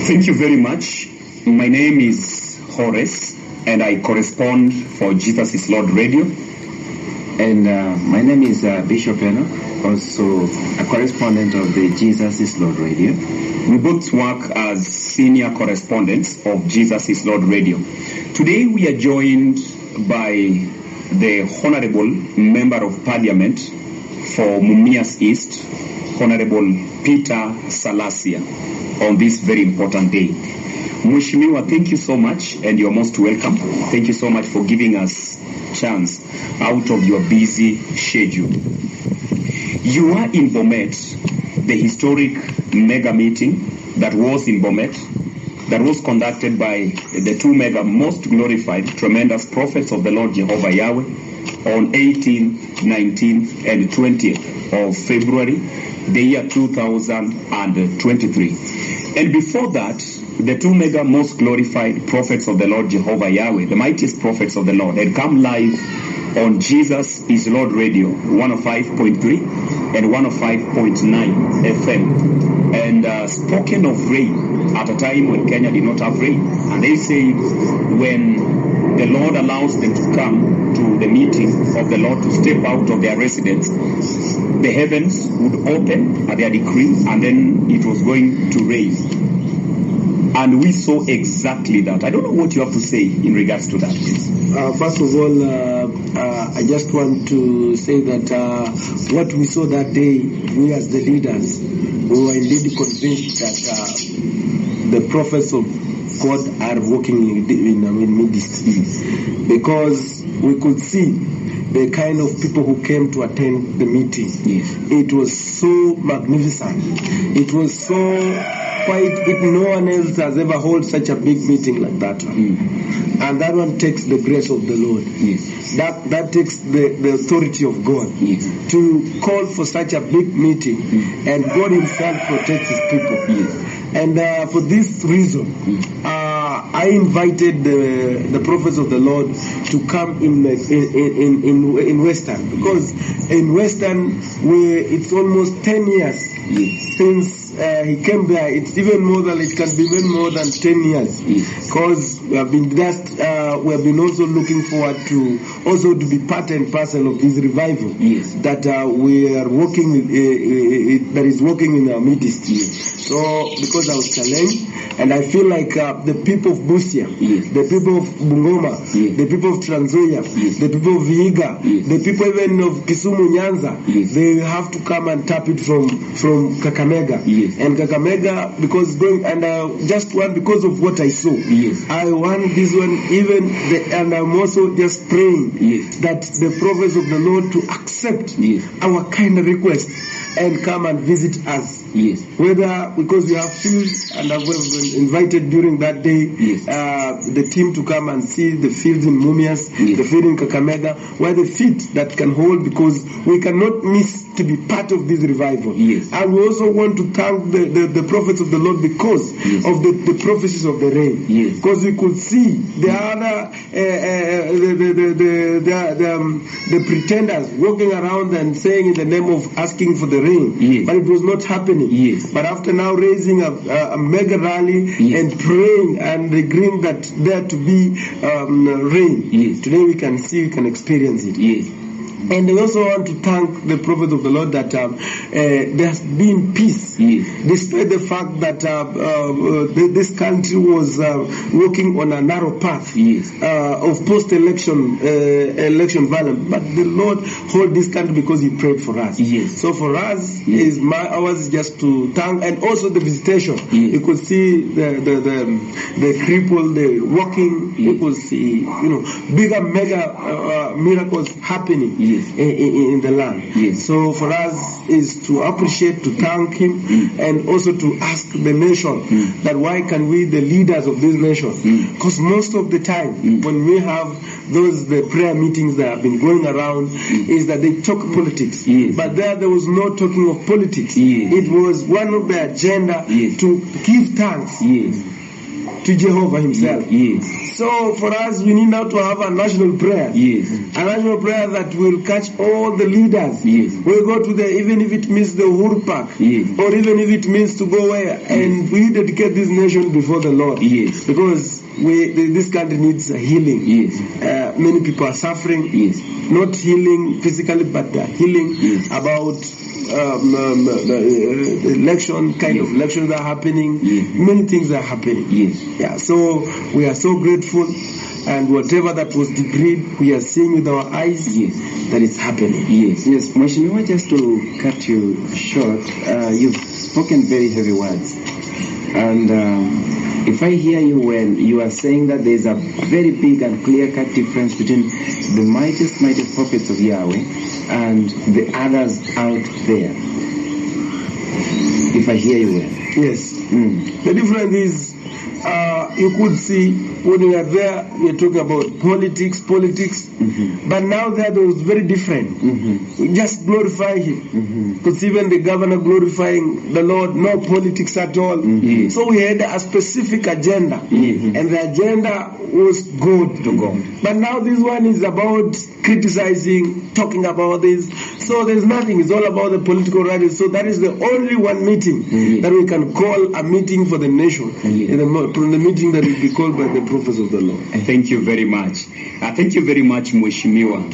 Thank you very much. My name is Horace, and I correspond for Jesus is Lord Radio. And my name is Bishop Eno, also a correspondent of the Jesus is Lord Radio. We both work as senior correspondents of Jesus is Lord Radio. Today we are joined by the Honorable Member of Parliament for Mumias East, Honorable Peter Salasya, on this very important day. Mheshimiwa, thank you so much, and you're most welcome. Thank you so much for giving us chance out of your busy schedule. You are in Bomet, the historic mega meeting that was in Bomet, that was conducted by the two mega most glorified, tremendous prophets of the Lord Jehovah Yahweh on 18th, 19th, and 20th of February, the year 2023. And before that, the two mega most glorified prophets of the Lord Jehovah Yahweh, the mightiest prophets of the Lord, had come live on Jesus is Lord Radio, 105.3 and 105.9 FM, and spoken of rain at a time when Kenya did not have rain. And they say when the Lord allows them to come to the meeting of the Lord, to step out of their residence, the heavens would open at their decree, and then it was going to rain. And we saw exactly that. I don't know what you have to say in regards to that, please. First of all, I just want to say that what we saw that day, we as the leaders, we were indeed convinced that the prophets of God are working in ministry, because we could see the kind of people who came to attend the meeting. Yes. It was so magnificent. It was so no one else has ever held such a big meeting like that one. And that one takes the grace of the Lord. Yes. That takes the authority of God. Yes. To call for such a big meeting, and God himself protects his people. Yes. And for this reason, I invited the prophets of the Lord to come in Western, because in Western it's almost 10 years since he came there. It can be even more than 10 years, because we have been also looking forward to be part and parcel of this revival that we are working that is working in our midst. So because I was challenged, and I feel like the people of Busia, the people of Bungoma, the people of Trans Nzoia, the people of Vihiga, the people even of Kisumu, Nyanza, they have to come and tap it from Kakamega. And Kakamega, because because of what I saw, I want this one and I'm also just praying that the prophets of the Lord to accept our kind of request and come and visit us. Whether because we have fields, and I've been invited during that day the team to come and see the fields in Mumias, the field in Kakamega, where the feet that can hold, because we cannot miss to be part of this revival. And we also want to thank the prophets of the Lord because of the prophecies of the rain. Because we could see the other the pretenders walking around and saying in the name of asking for the rain, but it was not happening. But after now raising a mega rally and praying and agreeing that there to be rain, today we can experience it. And we also want to thank the prophet of the Lord that there has been peace, despite the fact that this country was walking on a narrow path of post-election violence. But the Lord held this country because He prayed for us. So for us, ours is just to thank, and also the visitation. You could see the crippled, the walking. You could see bigger mega miracles happening in the land. So for us is to appreciate, to thank Him, and also to ask the nation that why can we, the leaders of this nation, because most of the time when we have the prayer meetings that have been going around, is that they talk politics, but there was no talking of politics. It was one of the agenda to give thanks to Jehovah himself. Yes. So for us, we need now to have a national prayer. Yes. A national prayer that will catch all the leaders. Yes. We'll go to even if it means the Uhuru Park, Yes. or even if it means to go where, and we dedicate this nation before the Lord. Yes. Because this country needs a healing. Yes. Many people are suffering. Yes. Not healing physically, but healing about the election, kind of elections are happening. Many things are happening. Yeah. So we are so grateful, and whatever that was decreed, we are seeing with our eyes that it's happening. Yes. Mheshimiwa, just to cut you short, you've spoken very heavy words, and if I hear you well, you are saying that there is a very big and clear-cut difference between the mightiest prophets of Yahweh and the others out there. If I hear you well. Yes. The difference is, you could see when we are there, we are talking about politics, but now that was very different. We just glorify him. Because even the governor glorifying the Lord, no politics at all. So we had a specific agenda, and the agenda was good to God. But now this one is about criticizing, talking about this. So there's nothing, it's all about the political rallies. So that is the only one meeting that we can call a meeting for the nation. From the meeting that will be called by the prophets of the Lord. Thank you very much. Thank you very much, Mheshimiwa.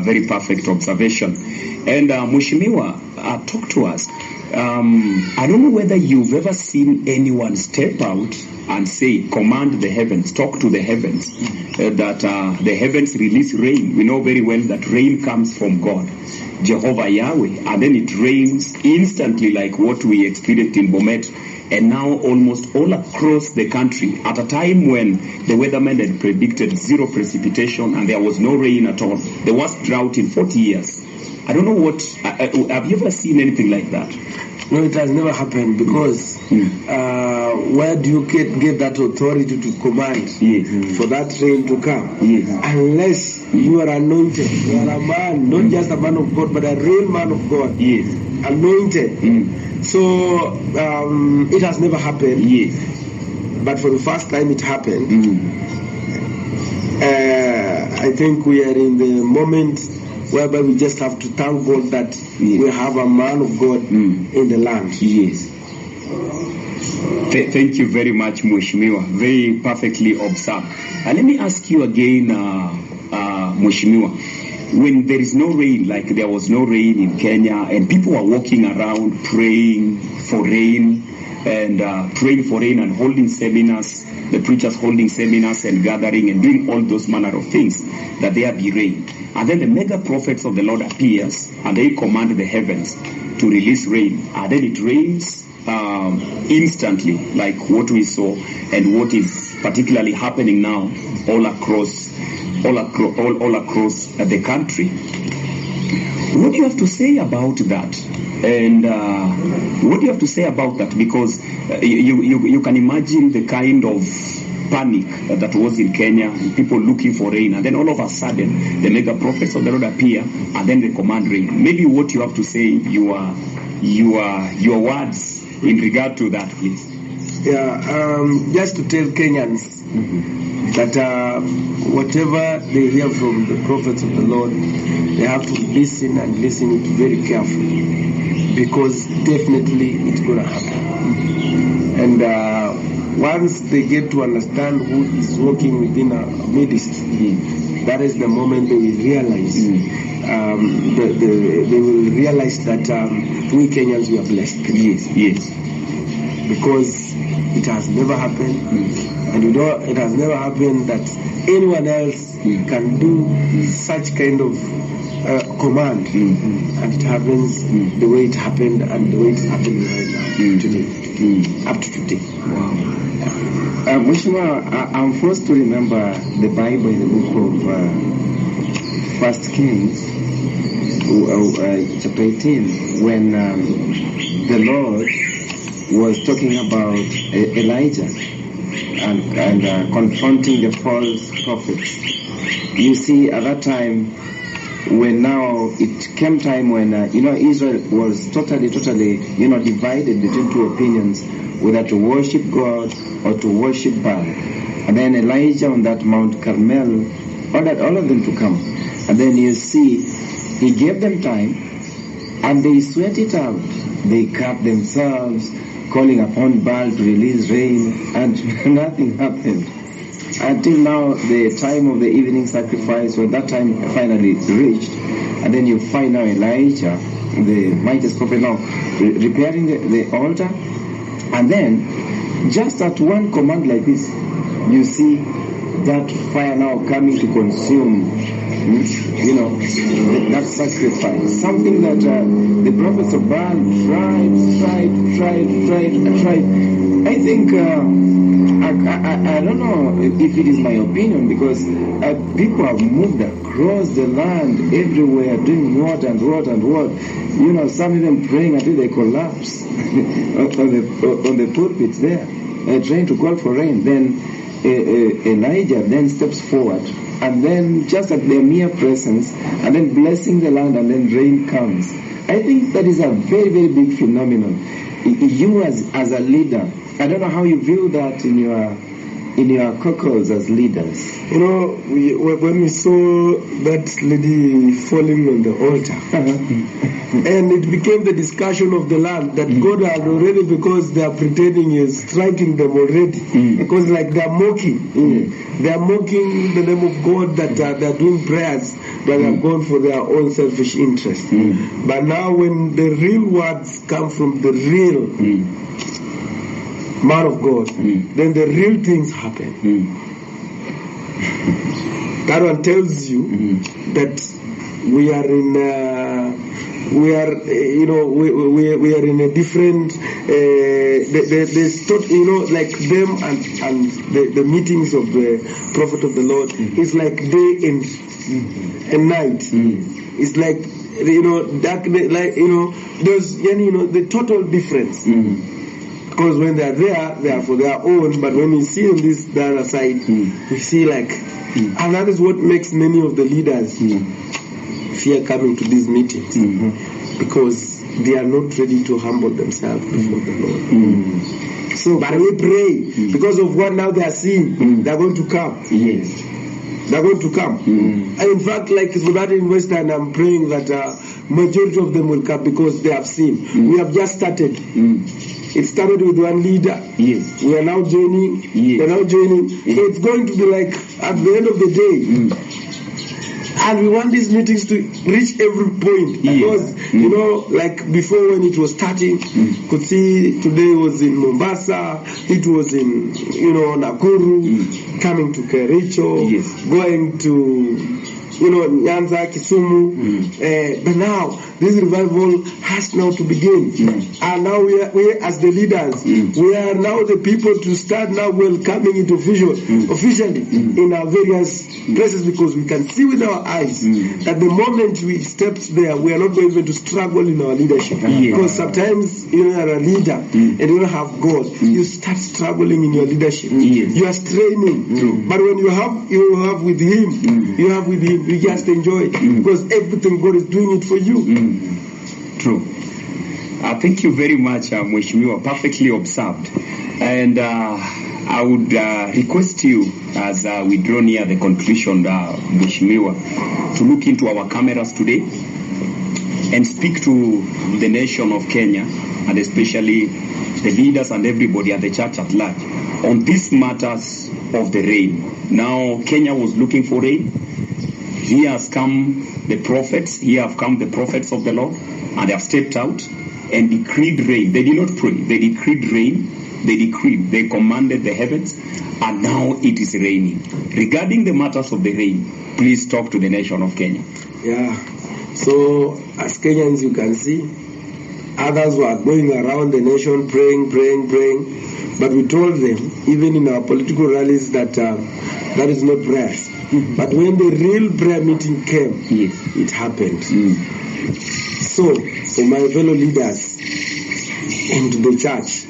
Very perfect observation. And Mheshimiwa, talk to us. I don't know whether you've ever seen anyone step out and say, command the heavens, talk to the heavens, that the heavens release rain. We know very well that rain comes from God, Jehovah Yahweh, and then it rains instantly like what we experienced in Bomet, and now almost all across the country at a time when the weathermen had predicted zero precipitation and there was no rain at all, the worst drought in 40 years. I don't know what, have you ever seen anything like that? No, it has never happened, because where do you get that authority to command for that rain to come? Unless you are anointed, you are a man, not just a man of God, but a real man of God, anointed. So it has never happened, but for the first time it happened. I think we are in the moment whereby we just have to thank God that we have a man of God in the land. Yes. Thank you very much, Mheshimiwa. Very perfectly observed. Let me ask you again, Mheshimiwa. When there is no rain, like there was no rain in Kenya, and people are walking around praying for rain and holding seminars, the preachers holding seminars and gathering and doing all those manner of things, that there be rain. And then the mega prophets of the Lord appears and they command the heavens to release rain. And then it rains instantly, like what we saw and what is particularly happening now all across the country. What do you have to say about that? And what do you have to say about that? Because you can imagine the kind of panic that was in Kenya, people looking for rain, and then all of a sudden the mega prophets of the Lord appear, and then they command rain. Maybe what you have to say, your words in regard to that, please. Just to tell Kenyans that whatever they hear from the prophets of the Lord, they have to listen and listen it very carefully, because definitely it's going to happen. And once they get to understand who is working within our midst, that is the moment they will realize. They will realize that we Kenyans, we are blessed. Yes. Because it has never happened, and it has never happened that anyone else can do such kind of command, and it happens the way it happened and the way it's happening right now, today, up to today. Wow. Mheshimiwa, I'm forced to remember the Bible in the book of 1 Kings, chapter 18, when the Lord was talking about Elijah and confronting the false prophets. You see, at that time, when now it came time when Israel was totally divided between two opinions, whether to worship God or to worship Baal. And then Elijah on that Mount Carmel ordered all of them to come. And then you see, he gave them time, and they sweat it out. They cut themselves, calling upon Baal to release rain, and nothing happened. Until now, the time of the evening sacrifice, when that time finally reached, and then you find now Elijah, the mightiest prophet, now repairing the altar, and then just at one command like this, you see that fire now coming to consume, that sacrifice. Something that the prophets of Baal tried. I think, I don't know if it is my opinion, because people have moved across the land everywhere, doing what. Some even praying until they collapse on the pulpits there, trying to call for rain. Then Elijah then steps forward, and then just at their mere presence, and then blessing the land, and then rain comes. I think that is a very, very big phenomenon. You as a leader, I don't know how you view that in your caucus as leaders. When we saw that lady falling on the altar, and it became the discussion of the land that God had already, because they are pretending is striking them already, because like they are mocking the name of God, that they are doing prayers that have gone for their own selfish interest. But now when the real words come from the real man of God, then the real things happen. That one tells you that we are in a different. Like them and the meetings of the prophet of the Lord is like day and night. It's like dark, there's the total difference. Because when they are there, they are for their own. But when we see on the other side, we see like, and that is what makes many of the leaders fear coming to these meetings, because they are not ready to humble themselves before the Lord. So, but we pray because of what now they are seeing, they are going to come. Yes. They're going to come. And in fact, like for that in Western, I'm praying that majority of them will come because they have seen. We have just started. It started with one leader. Yes. We are now joining. Yes. We are now joining. Yes. So it's going to be like at the end of the day. And we want these meetings to reach every point. Because, like before when it was starting, could see today was in Mombasa, it was in, Nakuru, coming to Kericho, going to, Nyanza, Kisumu. But now, this revival has now to begin. And now we as the leaders, we are now the people to start now welcoming it officially in our various places, because we can see with our eyes that the moment we step there, we are not going to struggle in our leadership. Because sometimes you are a leader and you don't have God, you start struggling in your leadership. You are straining. But when you have with Him, you just enjoy it, because everything God is doing it for you. True. Thank you very much, Mheshimiwa. Perfectly observed. And I would request you, as we draw near the conclusion, Mheshimiwa, to look into our cameras today and speak to the nation of Kenya, and especially the leaders and everybody at the church at large, on these matters of the rain. Now, Kenya was looking for rain. Here have come the prophets of the Lord, and they have stepped out and decreed rain. They did not pray. They decreed rain. They commanded the heavens, and now it is raining. Regarding the matters of the rain, please talk to the nation of Kenya. Yeah. So, as Kenyans, you can see, others were going around the nation praying. But we told them, even in our political rallies, that that is not prayers. But when the real prayer meeting came, it happened. So, for my fellow leaders and the church,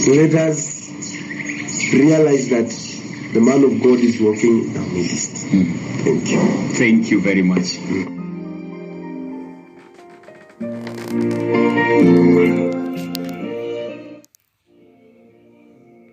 let us realize that the man of God is working in our midst. Thank you. Thank you very much.